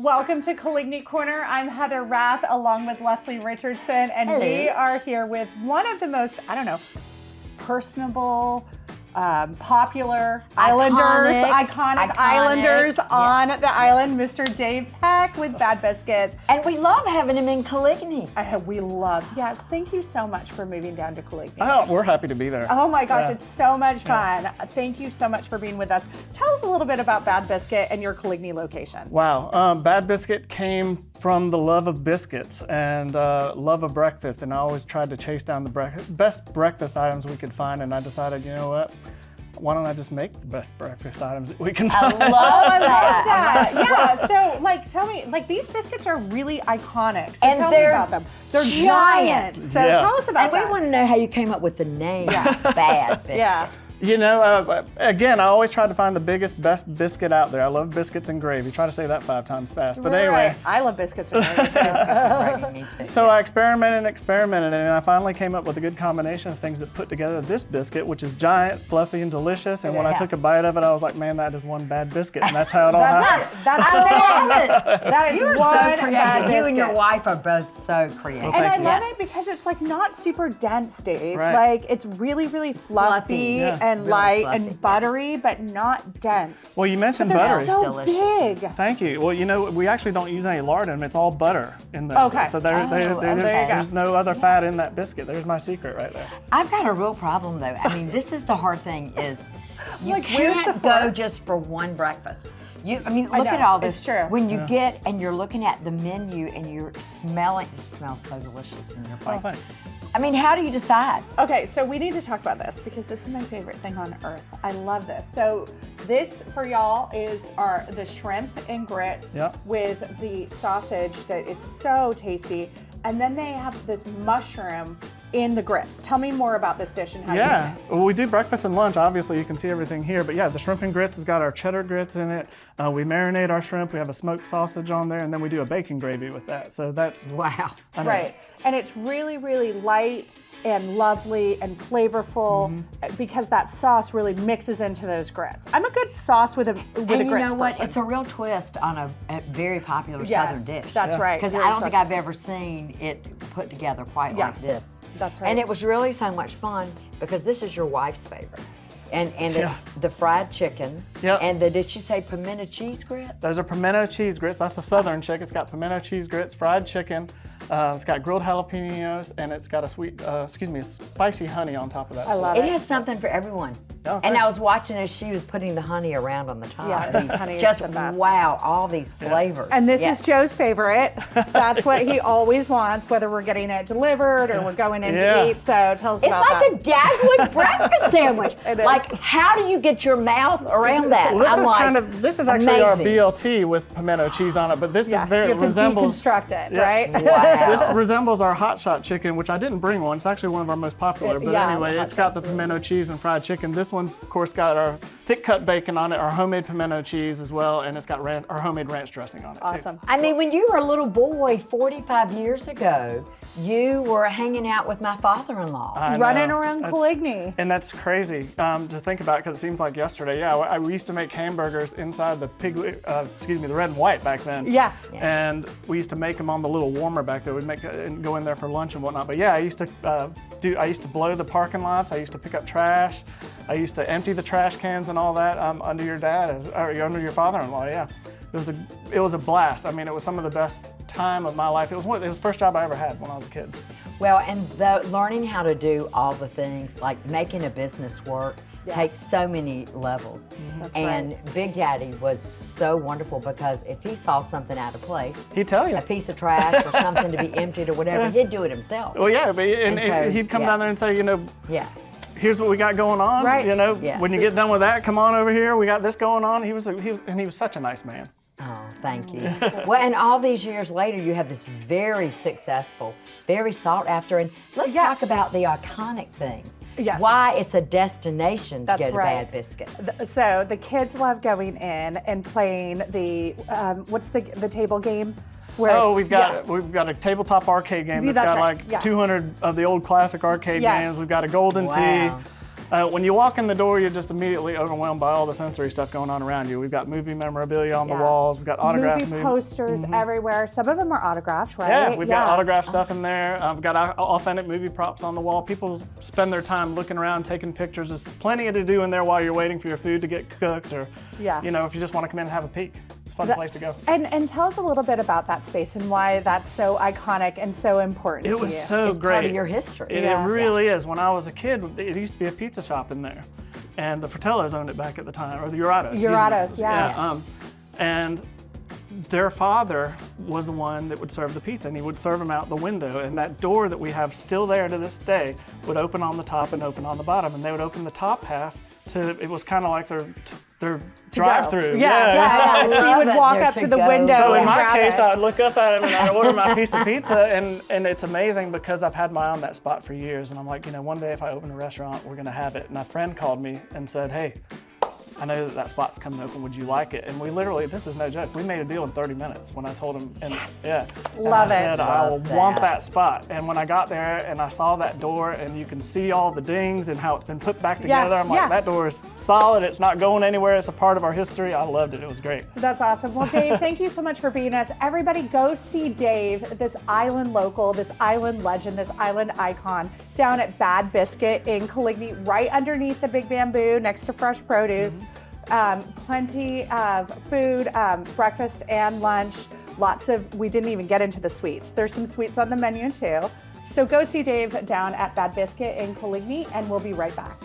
Welcome to Coligny Corner. I'm Heather Rath along with Leslie Richardson, and Hello. We are here with one of the most, personable, popular iconic Islanders on the island, Mr. Dave Peck with Bad Biscuit. And we love having him in Coligny. Yes, thank you so much for moving down to Coligny. Oh, we're happy to be there. Oh my gosh, It's so much fun. Thank you so much for being with us. Tell us a little bit about Bad Biscuit and your Coligny location. Wow, Bad Biscuit came from the love of biscuits and love of breakfast, and I always tried to chase down the best breakfast items we could find, and I decided, you know what? Why don't I just make the best breakfast items that we can find? I love that. Yeah, so tell me, these biscuits are really iconic. So And tell me they're about them. They're giant. So tell us about And that. we want to know how you came up with the name Bad Biscuit. Yeah. You know, again, I always try to find the biggest, best biscuit out there. I love biscuits and gravy. Try to say that 5 times fast. But anyway. Right. I love biscuits and gravy Me too. So I experimented, and I finally came up with a good combination of things that put together this biscuit, which is giant, fluffy, and delicious. And when I took a bite of it, I was like, man, that is one bad biscuit. And that's how it all happened. That is You're one so bad creative. You and your biscuit. wife are both so creative. And I you. love it because it's like not super dense, Dave. Right. Like it's really, really fluffy Yeah. and Really light fluffy. and buttery, but not dense. Well, you mentioned They're buttery. so Delicious. big. Thank you. Well, you know, we actually don't use any lard in them. It's all butter in there. Okay. So there you go. there's no other fat in that biscuit. There's my secret right there. I've got a real problem though. I mean, this is the hard thing is you Like, where's the can't go fork? just for one breakfast. Look know, at all this. it's true. When you get and you're looking at the menu and you're smelling, it smells so delicious in your place. Oh, thanks. I mean, how do you decide? Okay, so we need to talk about this because this is my favorite thing on earth. I love this. So this for y'all is the shrimp and grits Yep. with the sausage that is so tasty. And then they have this mushroom in the grits. Tell me more about this dish and how you make Yeah, it. well, we do breakfast and lunch. Obviously, you can see everything here. But yeah, the shrimp and grits has got our cheddar grits in it. We marinate our shrimp. We have a smoked sausage on there, and then we do a bacon gravy with that. So that's Wow. Right. And it's really, really light and lovely and flavorful because that sauce really mixes into those grits. I'm a good sauce with a And grits you know what? person. It's a real twist on a very popular Yes, Southern dish. that's right. Because Very I don't think Southern. I've ever seen it put together quite Yeah. like this. That's right. And it was really so much fun because this is your wife's favorite. And it's the fried chicken. Yep. And did she say pimento cheese grits? those are pimento cheese grits. That's the southern chick. It's got pimento cheese grits, fried chicken. It's got grilled jalapenos, and it's got a spicy honey on top of that. I love It it. has something for everyone. Oh, And I thanks. was watching as she was putting the honey around on the top. Yeah, I this mean, honey is just the best. wow, all these flavors. And this Yes. is Joe's favorite. That's what he always wants, whether we're getting it delivered or we're going in Yeah. to eat. So tell us It's about like that. a Dagwood breakfast sandwich. It is. Like, how do you get your mouth around that? Well, this is actually our amazing. BLT with pimento cheese on it, but this Yeah, is very you have to resembles. deconstruct it, Yeah. right? Wow. This resembles our hot shot chicken, which I didn't bring one. It's actually one of our most popular. But Yeah, anyway, the hot it's got the shot's pimento cheese and fried chicken. This one's, of course, got our thick cut bacon on it, our homemade pimento cheese as well, and it's got our homemade ranch dressing on it too. Awesome. I mean, when you were a little boy 45 years ago, you were hanging out with my father-in-law. I Running know. around That's- Coligny. And that's crazy to think about because it seems like yesterday. Yeah, we used to make hamburgers inside the the red and white back then. Yeah. And we used to make them on the little warmer back there. We'd make it and go in there for lunch and whatnot. But yeah, I used to blow the parking lots. I used to pick up trash. I used to empty the trash cans and all that under your under your father-in-law. Yeah. It was a blast. I mean, it was some of the best time of my life. It was the first job I ever had when I was a kid. Well, and learning how to do all the things, like making a business work, takes so many levels. That's And Big Daddy was so wonderful because if he saw something out of place, He'd tell you. a piece of trash or something to be emptied or whatever, he'd do it himself. Well, yeah, but And so, he'd come yeah. down there and say, Yeah. here's what we got going on. Right. Yeah. When you get done with that, come on over here. We got this going on. He was such a nice man. Oh, thank you. Well, and all these years later, you have this very successful, very sought after, and let's talk about the iconic things. Yes. Why it's a destination to That's go to right. Bad Biscuit. So the kids love going in and playing the, what's the table game? Where, We've got a tabletop arcade game that's That's got right, like yeah. 200 of the old classic arcade Yes. games. We've got a golden Wow. tee. When you walk in the door, you're just immediately overwhelmed by all the sensory stuff going on around you. We've got movie memorabilia on the walls. We've got autographed movie posters everywhere. Some of them are autographed, right? Yeah, we've got autographed stuff in there. We've got authentic movie props on the wall. People spend their time looking around, taking pictures. There's plenty to do in there while you're waiting for your food to get cooked, or you know, if you just want to come in and have a peek. It's a fun place to go. And tell us a little bit about that space and why that's so iconic and so important to you. It was so it's great. Part of your history. It really is. When I was a kid, it used to be a pizza shop in there. And the Fratellos owned it back at the time, or the Uratos. Uratos, yeah. And their father was the one that would serve the pizza, and he would serve them out the window. And that door that we have still there to this day would open on the top and open on the bottom. And they would open the top half to, it was kind of like their drive-through. Yeah. So you would walk up to the window. So in and my grab case, it. I would look up at him and I'd order my piece of pizza, and it's amazing because I've had my eye on that spot for years, and I'm like, you know, one day if I open a restaurant, we're gonna have it. And a friend called me and said, hey, I know that spot's coming open, would you like it? And we literally, this is no joke, we made a deal in 30 minutes when I told him, and Love I it. said, I will want that spot. And when I got there and I saw that door and you can see all the dings and how it's been put back together, I'm like, that door is solid, it's not going anywhere, it's a part of our history. I loved it, it was great. That's awesome. Well, Dave, thank you so much for being us. Everybody go see Dave, this island local, this island legend, this island icon, down at Bad Biscuit in Coligny, right underneath the Big Bamboo, next to Fresh Produce. Plenty of food, breakfast and lunch. Lots of, we didn't even get into the sweets. There's some sweets on the menu too. So go see Dave down at Bad Biscuit in Coligny, and we'll be right back.